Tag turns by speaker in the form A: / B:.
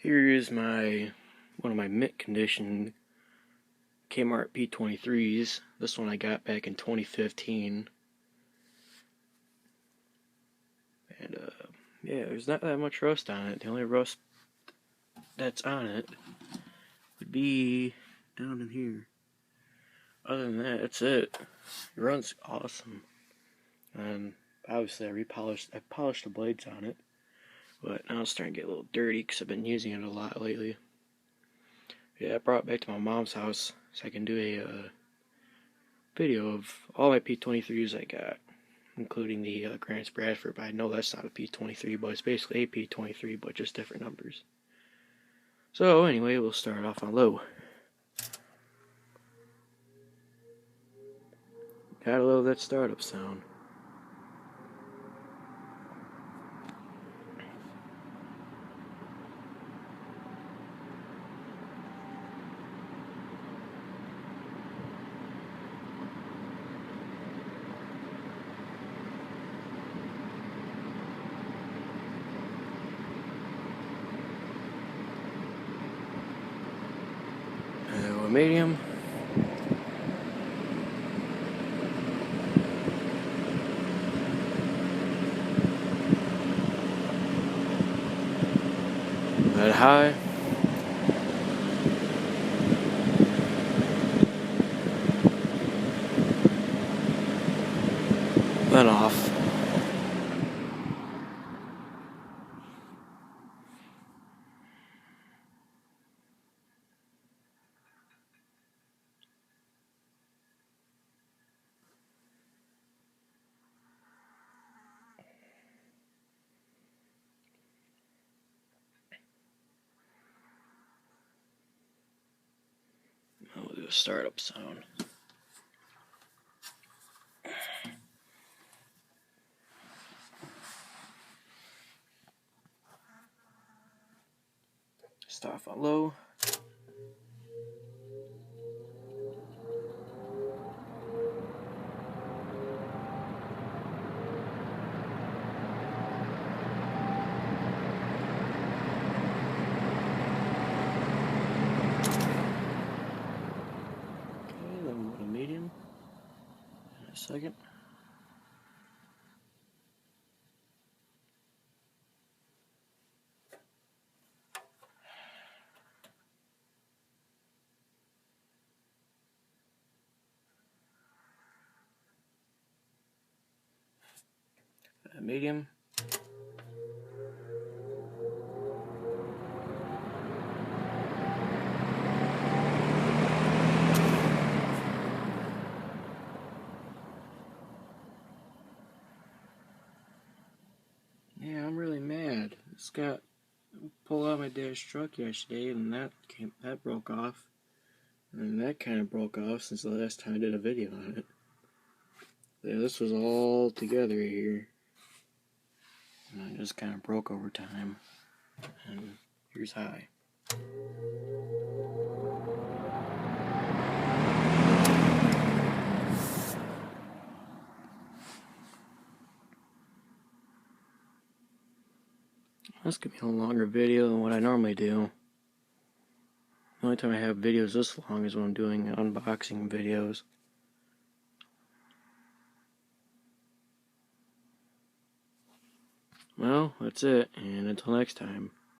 A: Here is one of my mint condition Kmart P-23s. This one I got back in 2015. And yeah, there's not that much rust on it. The only rust that's on it would be down in here. Other than that, that's it. It runs awesome. And obviously I polished the blades on it. But now it's starting to get a little dirty because I've been using it a lot lately. Yeah, I brought it back to my mom's house so I can do a video of all my P-23s I got, including the Grants Bradford. But I know that's not a P-23, but it's basically a P-23, but just different numbers. So anyway, we'll start off on low. Gotta love that startup sound. Medium. At high. Then off. We'll do a startup sound. Start off on low. Medium in a second. Medium. Yeah, I'm really mad. This got pulled out of my dad's truck yesterday, and that broke off, and that kind of broke off since the last time I did a video on it. Yeah, this was all together here, and it just kind of broke over time. And here's high. This could be a longer video than what I normally do. The only time I have videos this long is when I'm doing unboxing videos. Well, that's it, and until next time.